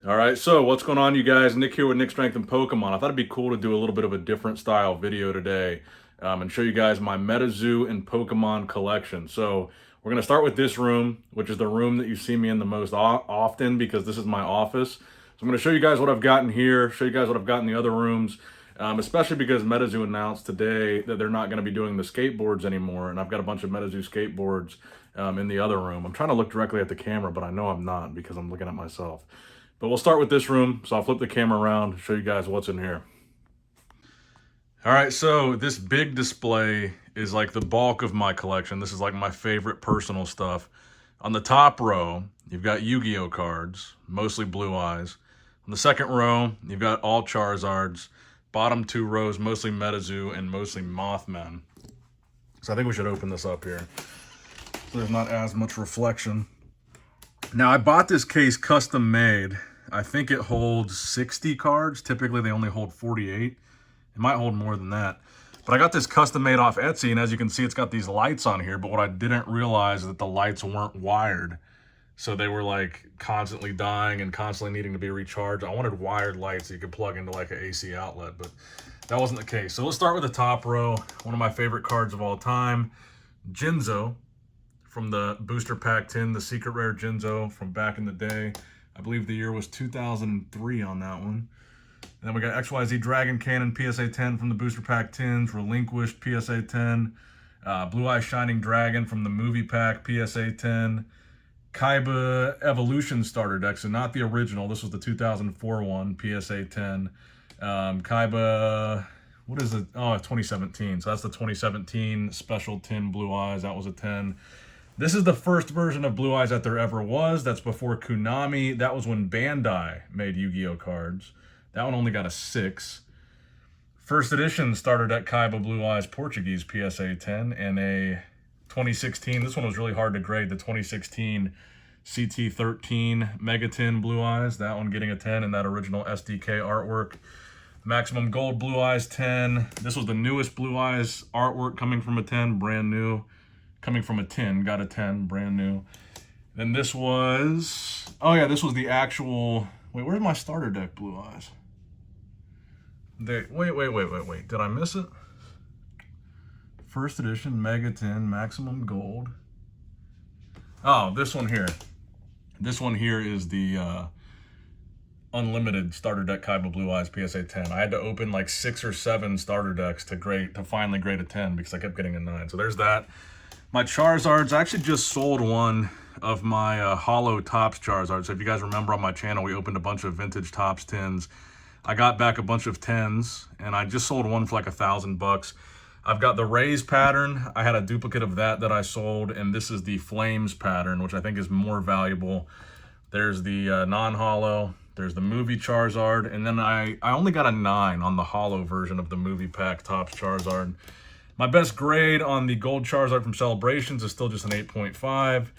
All right, so what's going on, you guys? Nick here with Nick Strength and Pokemon. I thought it'd be cool to do a little bit of a different style video today and show you guys my Metazoo and Pokemon collection. So we're going to start with this room, which is the room that you see me in the most often because this is my office. So I'm going to show you guys what I've got in here, show you guys what I've got in the other rooms, especially because Metazoo announced today that they're not going to be doing the skateboards anymore, and I've got a bunch of Metazoo skateboards in the other room. I'm trying to look directly at the camera, but I know I'm not because I'm looking at myself. But we'll start with this room, so I'll flip the camera around, show you guys what's in here. All right, so this big display is like the bulk of my collection. This is like my favorite personal stuff. On the top row, you've got Yu-Gi-Oh cards, mostly Blue Eyes. On the second row, you've got all Charizards. Bottom two rows, mostly Metazoo and mostly Mothmen. So I think we should open this up here so there's not as much reflection. Now, I bought this case custom made. I think it holds 60 cards. Typically, they only hold 48. It might hold more than that. But I got this custom made off Etsy, and as you can see, it's got these lights on here. But what I didn't realize is that the lights weren't wired. So they were like constantly dying and constantly needing to be recharged. I wanted wired lights so you could plug into like an AC outlet, but that wasn't the case. So let's start with the top row. One of my favorite cards of all time, YuGiOh. From the booster pack tin, the secret rare YuGiOh from back in the day. I believe the year was 2003 on that one. And then we got XYZ Dragon Cannon PSA 10 from the booster pack tins, Relinquished PSA 10, Blue Eye Shining Dragon from the movie pack PSA 10, Kaiba Evolution starter deck, so not the original. This was the 2004 one, PSA 10. Kaiba, what is it? Oh, 2017. So that's the 2017 special tin Blue Eyes. That was a 10. This is the first version of Blue Eyes that there ever was. That's before Konami. That was when Bandai made Yu-Gi-Oh cards. That one only got a 6. First edition starter deck Kaiba Blue Eyes Portuguese PSA 10 and a 2016. This one was really hard to grade. The 2016 CT13 Megatin Blue Eyes. That one getting a 10 and that original SDK artwork. Maximum Gold Blue Eyes 10. This was the newest Blue Eyes artwork coming from a 10, brand new. Coming from a 10, got a 10, brand new. Then this was, oh yeah, this was the actual, wait, where's my starter deck Blue Eyes? Wait, did I miss it? First edition, Mega 10, Maximum Gold. Oh, this one here. This one here is the unlimited starter deck Kaiba Blue Eyes PSA 10. I had to open like 6 or 7 starter decks to finally grade a 10 because I kept getting a 9. So there's that. My Charizards, I actually just sold one of my hollow Topps Charizards. So if you guys remember on my channel, we opened a bunch of vintage Topps tins. I got back a bunch of 10s, and I just sold one for like $1,000. I've got the Rays pattern. I had a duplicate of that I sold, and this is the Flames pattern, which I think is more valuable. There's the non-hollow. There's the movie Charizard, and then I only got a 9 on the hollow version of the movie pack Topps Charizard. My best grade on the gold Charizard from Celebrations is still just an 8.5.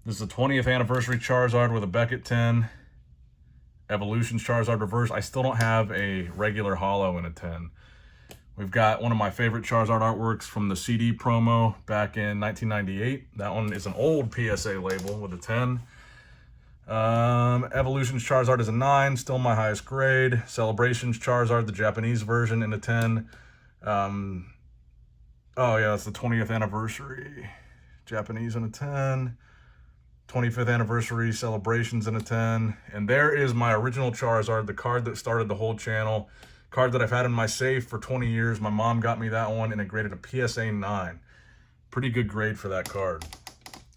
This is the 20th anniversary Charizard with a Beckett 10. Evolutions Charizard Reverse. I still don't have a regular hollow in a 10. We've got one of my favorite Charizard artworks from the CD promo back in 1998. That one is an old PSA label with a 10. Evolutions Charizard is a 9, still my highest grade. Celebrations Charizard, the Japanese version, in a 10. Oh yeah, that's the 20th anniversary. Japanese in a 10. 25th anniversary Celebrations in a 10. And there is my original Charizard, the card that started the whole channel. Card that I've had in my safe for 20 years. My mom got me that one and it graded a PSA 9. Pretty good grade for that card.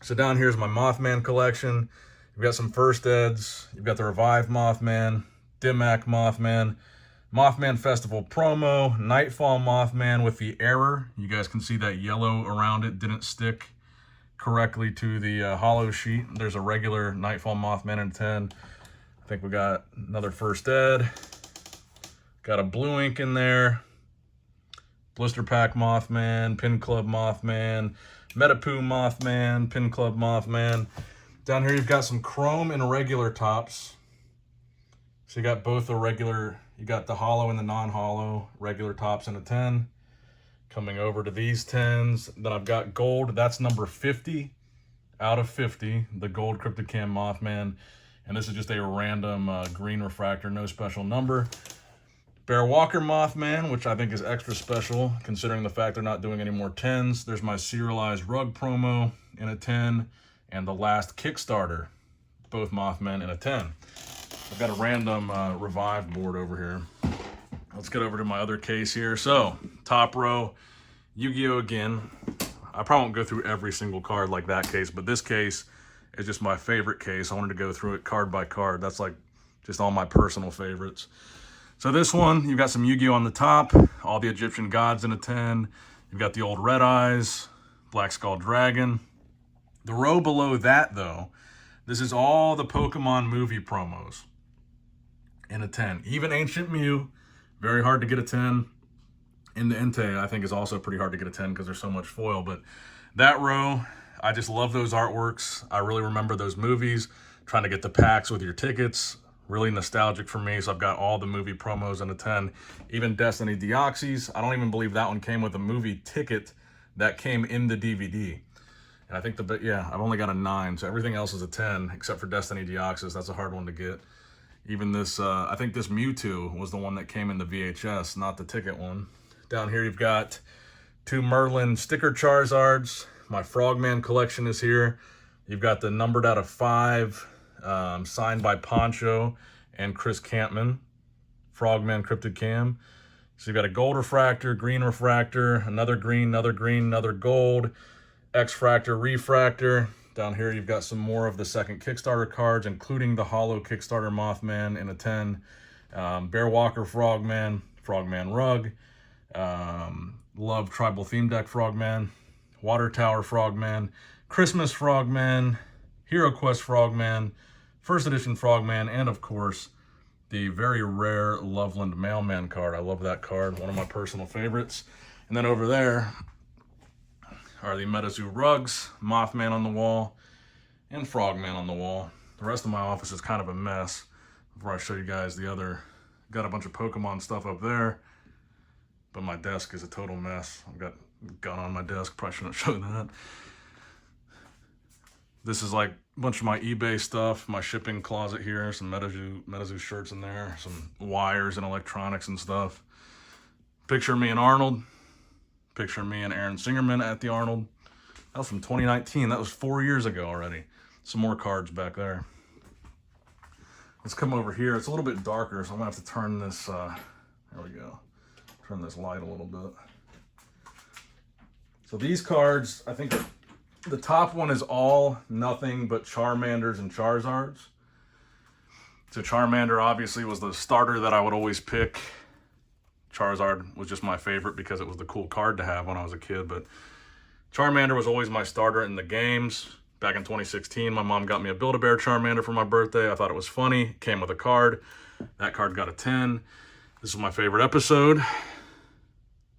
So down here's my Mothman collection. You've got some first eds. You've got the Revived Mothman, Dimac Mothman, Mothman Festival promo, Nightfall Mothman with the error. You guys can see that yellow around it didn't stick correctly to the hollow sheet. There's a regular Nightfall Mothman in 10. I think we got another first ed. Got a blue ink in there. Blister Pack Mothman, Pin Club Mothman, Metapoo Mothman, Pin Club Mothman. Down here you've got some chrome and regular tops. So you got both the regular, you got the hollow and the non-hollow, regular tops in a 10. Coming over to these 10s. Then I've got gold, that's number 50 out of 50, the gold Crypticam Mothman. And this is just a random green refractor, no special number. Bear Walker Mothman, which I think is extra special considering the fact they're not doing any more 10s. There's my serialized rug promo in a 10 and the last Kickstarter, both Mothman in a 10. I've got a random revived board over here. Let's get over to my other case here. So, top row, YuGiOh again. I probably won't go through every single card like that case, but this case is just my favorite case. I wanted to go through it card by card. That's like just all my personal favorites. So this one, you've got some YuGiOh on the top, all the Egyptian gods in a 10. You've got the old Red Eyes, Black Skull Dragon. The row below that, though, this is all the Pokemon movie promos in a 10. Even Ancient Mew, very hard to get a 10. In the Entei, I think is also pretty hard to get a 10 because there's so much foil. But that row, I just love those artworks. I really remember those movies, trying to get the packs with your tickets. Really nostalgic for me, so I've got all the movie promos in a 10. Even Destiny Deoxys, I don't even believe that one came with a movie ticket that came in the DVD. And I think I've only got a 9, so everything else is a 10, except for Destiny Deoxys. That's a hard one to get. Even this, I think this Mewtwo was the one that came in the VHS, not the ticket one. Down here you've got 2 Merlin sticker Charizards. My Frogman collection is here. You've got the numbered out of 5, signed by Poncho and Chris Campman, Frogman Cryptid Cam. So you've got a gold refractor, green refractor, another green, another gold, X-fractor, refractor. Down here you've got some more of the second Kickstarter cards, including the holo Kickstarter Mothman in a 10, Bear Walker Frogman, Frogman Rug, Love Tribal Theme Deck Frogman, Water Tower Frogman, Christmas Frogman, Hero Quest Frogman, First Edition Frogman, and of course, the very rare Loveland Mailman card. I love that card, one of my personal favorites. And then over there are the Metazoo rugs, Mothman on the wall, and Frogman on the wall. The rest of my office is kind of a mess. Before I show you guys the other, got a bunch of Pokemon stuff up there, but my desk is a total mess. I've got a gun on my desk, probably shouldn't show that. This is like a bunch of my eBay stuff, my shipping closet here, some Metazoo shirts in there, some wires and electronics and stuff. Picture of me and Arnold. Picture of me and Aaron Singerman at the Arnold. That was from 2019. That was 4 years ago already. Some more cards back there. Let's come over here. It's a little bit darker, so I'm gonna have to turn this, there we go. Turn this light a little bit. So these cards, I think the top one is all nothing but Charmanders and Charizards. So Charmander obviously was the starter that I would always pick. Charizard was just my favorite because it was the cool card to have when I was a kid, but Charmander was always my starter in the games. Back in 2016, my mom got me a Build-A-Bear Charmander for my birthday. I thought it was funny. It came with a card. That card got a 10. This is my favorite episode.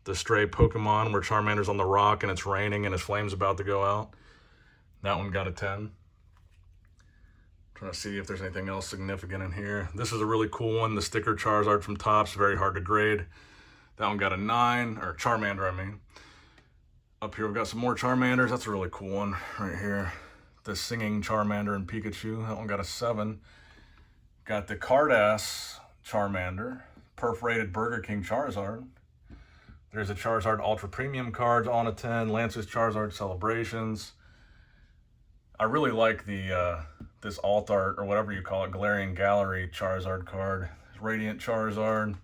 The stray Pokemon where Charmander's on the rock and it's raining and his flame's about to go out. That one got a 10. Trying to see if there's anything else significant in here. This is a really cool one. The sticker Charizard from Topps, very hard to grade. That one got a 9, or Charmander, I mean. Up here we've got some more Charmanders. That's a really cool one right here. The singing Charmander and Pikachu. That one got a 7. Got the card-ass Charmander. Perforated Burger King Charizard. There's a Charizard Ultra Premium cards on a 10. Lance's Charizard Celebrations. I really like the this alt art, or whatever you call it, Galarian Gallery Charizard card. Radiant Charizard.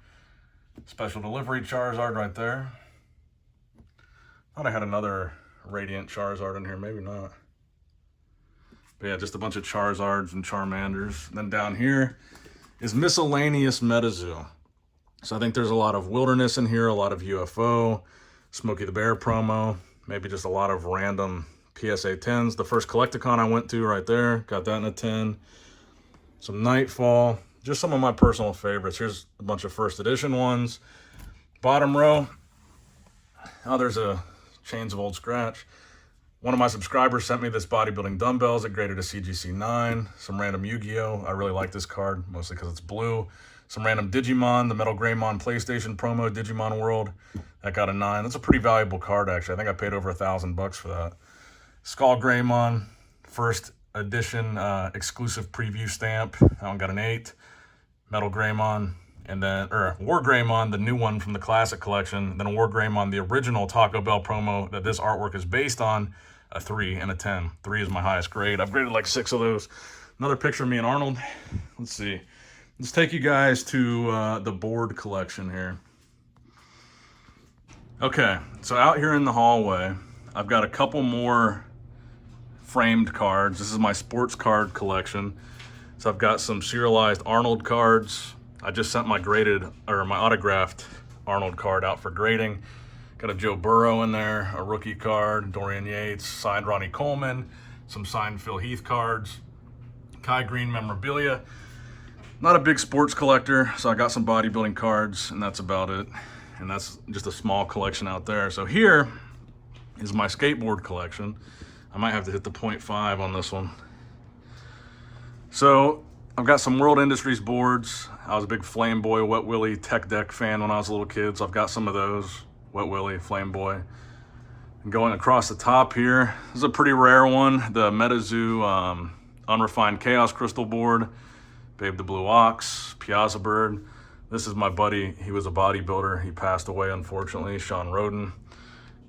Special Delivery Charizard right there. Thought I had another Radiant Charizard in here, maybe not. But yeah, just a bunch of Charizards and Charmanders. And then down here is miscellaneous Metazoo. So I think there's a lot of Wilderness in here, a lot of UFO, Smokey the Bear promo, maybe just a lot of random PSA 10s. The first Collecticon I went to right there, got that in a 10. Some Nightfall, just some of my personal favorites. Here's a bunch of first edition ones. Bottom row, oh, there's a Chains of Old Scratch. One of my subscribers sent me this bodybuilding dumbbells. It graded a CGC 9. Some random Yu-Gi-Oh! I really like this card, mostly because it's blue. Some random Digimon, the Metal Greymon PlayStation promo, Digimon World. That got a 9. That's a pretty valuable card, actually. I think I paid over $1,000 for that. Skull Greymon, first edition exclusive preview stamp. That one got an 8. Metal Greymon, and then, or War Greymon, the new one from the classic collection. Then a War Greymon, the original Taco Bell promo that this artwork is based on, a 3 and a 10. 3 is my highest grade. I've graded like 6 of those. Another picture of me and Arnold. Let's see. Let's take you guys to the board collection here. Okay, so out here in the hallway, I've got a couple more framed cards. This is my sports card collection. So I've got some serialized Arnold cards. I just sent my my autographed Arnold card out for grading. Got a Joe Burrow in there, a rookie card, Dorian Yates, signed Ronnie Coleman, some signed Phil Heath cards, Kai Green memorabilia. Not a big sports collector, so I got some bodybuilding cards, and that's about it. And that's just a small collection out there. So here is my skateboard collection. I might have to hit the 0.5 on this one. So I've got some World Industries boards. I was a big Flame Boy, Wet Willie, Tech Deck fan when I was a little kid, so I've got some of those. Wet Willie, Flame Boy. And going across the top here, this is a pretty rare one, the Metazoo Unrefined Chaos Crystal board. Babe the Blue Ox, Piazza Bird. This is my buddy. He was a bodybuilder. He passed away, unfortunately, Sean Roden.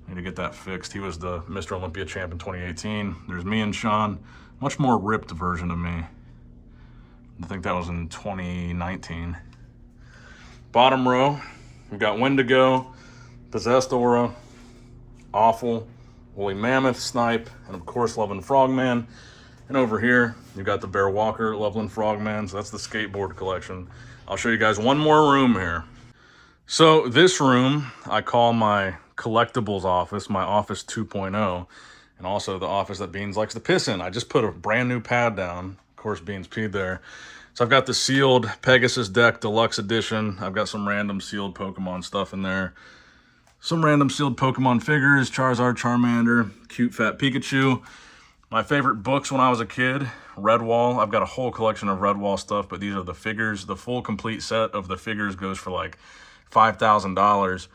Need to get that fixed. He was the Mr. Olympia champ in 2018. There's me and Sean. Much more ripped version of me. I think that was in 2019. Bottom row, we've got Wendigo, Possessed Aura, Awful, Woolly Mammoth, Snipe, and of course Loveland Frogman. And over here, you've got the Bear Walker, Loveland Frogman. So that's the skateboard collection. I'll show you guys one more room here. So this room, I call my Collectibles Office, my Office 2.0, and also the office that Beans likes to piss in. I just put a brand new pad down. Of course, Beans peed there. So I've got the sealed Pegasus deck deluxe edition. I've got some random sealed Pokemon stuff in there. Some random sealed Pokemon figures, Charizard, Charmander, cute fat Pikachu. My favorite books when I was a kid, Redwall. I've got a whole collection of Redwall stuff, but these are the figures. The full complete set of the figures goes for like $5,000.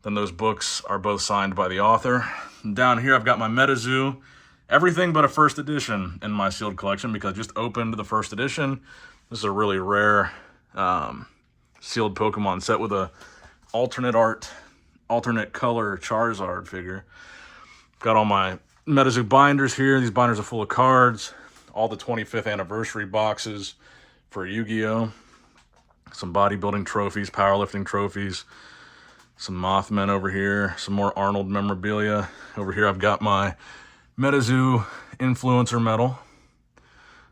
Then those books are both signed by the author. And down here, I've got my Metazoo. Everything but a first edition in my sealed collection because I just opened the first edition. This is a really rare sealed Pokemon set with a alternate color Charizard figure. Got all my Metazoo binders here. These binders are full of cards. All the 25th anniversary boxes for YuGiOh. Some bodybuilding trophies, powerlifting trophies. Some Mothmen over here. Some more Arnold memorabilia. Over here I've got my Metazoo influencer medal.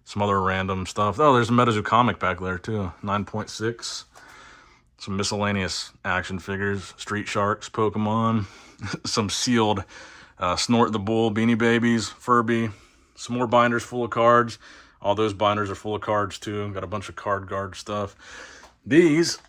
Some other random stuff. Oh, there's a Metazoo comic back there too. 9.6. Some miscellaneous action figures. Street Sharks, Pokemon. Some sealed Snort the Bull, Beanie Babies, Furby. Some more binders full of cards. All those binders are full of cards too. Got a bunch of card guard stuff. These,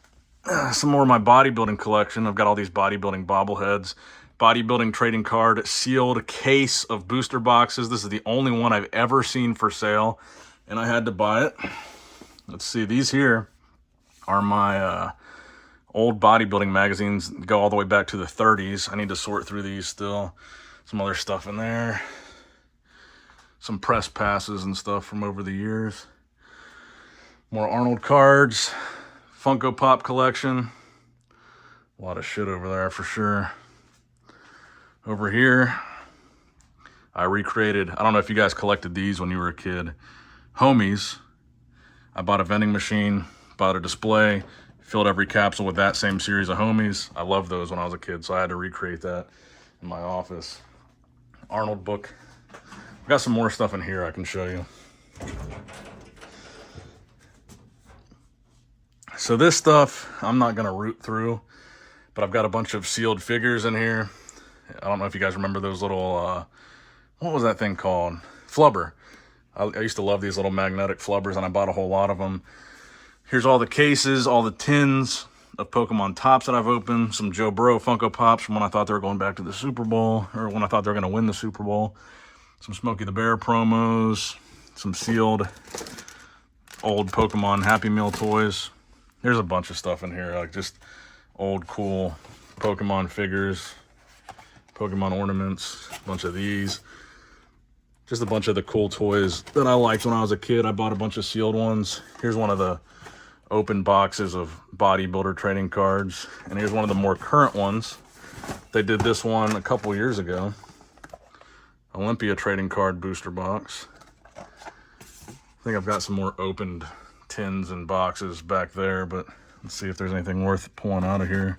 some more of my bodybuilding collection. I've got all these bodybuilding bobbleheads. Bodybuilding trading card sealed case of booster boxes. This is the only one I've ever seen for sale, and I had to buy it. Let's see, these here are my old bodybuilding magazines. Go all the way back to the 30s. I need to sort through these still. Some other stuff in there. Some press passes and stuff from over the years. More Arnold cards. Funko Pop collection. A lot of shit over there for sure. Over here, I recreated, I don't know if you guys collected these when you were a kid, Homies. I bought a vending machine, bought a display, filled every capsule with that same series of Homies. I loved those when I was a kid, so I had to recreate that in my office. Arnold book. I've got some more stuff in here I can show you. So this stuff, I'm not gonna root through, but I've got a bunch of sealed figures in here. I don't know if you guys remember those little, what was that thing called? Flubber. I used to love these little magnetic flubbers, and I bought a whole lot of them. Here's all the cases, all the tins of Pokemon Tops that I've opened. Some Joe Burrow Funko Pops from when I thought they were going back to the Super Bowl, or when I thought they were going to win the Super Bowl. Some Smokey the Bear promos. Some sealed old Pokemon Happy Meal toys. There's a bunch of stuff in here, like just old cool Pokemon figures. Pokemon ornaments, a bunch of these. Just a bunch of the cool toys that I liked when I was a kid. I bought a bunch of sealed ones. Here's one of the open boxes of bodybuilder trading cards. And here's one of the more current ones. They did this one a couple years ago. Olympia trading card booster box. I think I've got some more opened tins and boxes back there, but let's see if there's anything worth pulling out of here.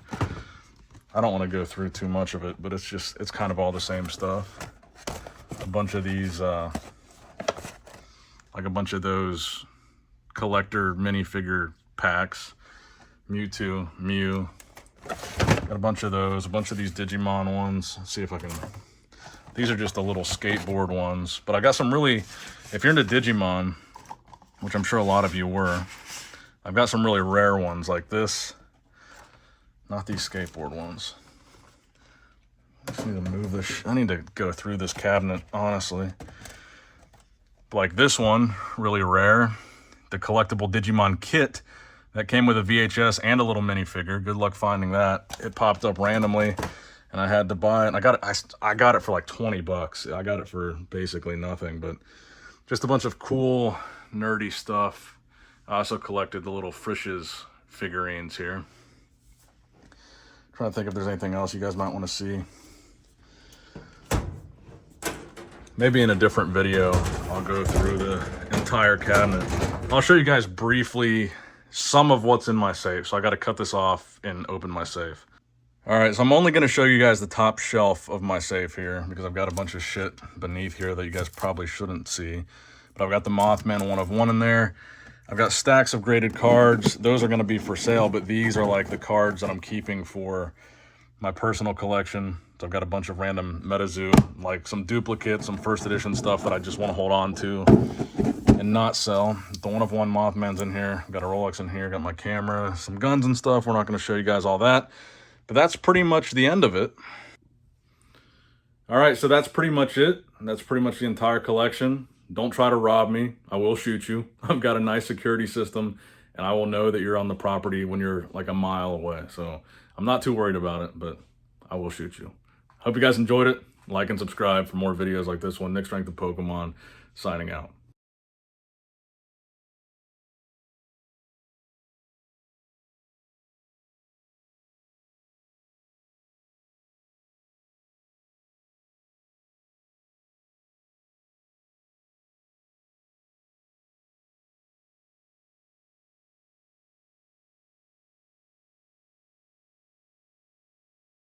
I don't want to go through too much of it, but it's kind of all the same stuff. A bunch of these, like a bunch of those collector minifigure packs. Mewtwo, Mew. Got a bunch of those, a bunch of these Digimon ones. Let's see if I can... These are just the little skateboard ones. But I got some really... If you're into Digimon, which I'm sure a lot of you were, I've got some really rare ones like this. Not these skateboard ones. I just need to move this. I need to go through this cabinet, honestly. Like this one, really rare. The collectible Digimon kit that came with a VHS and a little minifigure. Good luck finding that. It popped up randomly, and I had to buy it. And I got it for like 20 bucks. I got it for basically nothing, but just a bunch of cool, nerdy stuff. I also collected the little Frisch's figurines here. Trying to think if there's anything else you guys might want to see. Maybe in a different video, I'll go through the entire cabinet. I'll show you guys briefly some of what's in my safe. So I got to cut this off and open my safe. All right, so I'm only going to show you guys the top shelf of my safe here because I've got a bunch of shit beneath here that you guys probably shouldn't see. But I've got the Mothman 1 of 1 in there. I've got stacks of graded cards. Those are going to be for sale, but these are like the cards that I'm keeping for my personal collection. So I've got a bunch of random Metazoo, like some duplicates, some first edition stuff that I just want to hold on to and not sell. The 1 of 1 Mothman's in here. Got a Rolex in here. Got my camera, some guns and stuff. We're not going to show you guys all that, but that's pretty much the end of it. All right, so that's pretty much it. That's pretty much the entire collection. Don't try to rob me. I will shoot you. I've got a nice security system, and I will know that you're on the property when you're like a mile away. So I'm not too worried about it, but I will shoot you. Hope you guys enjoyed it. Like and subscribe for more videos like this one. Nick Strength of Pokemon, signing out.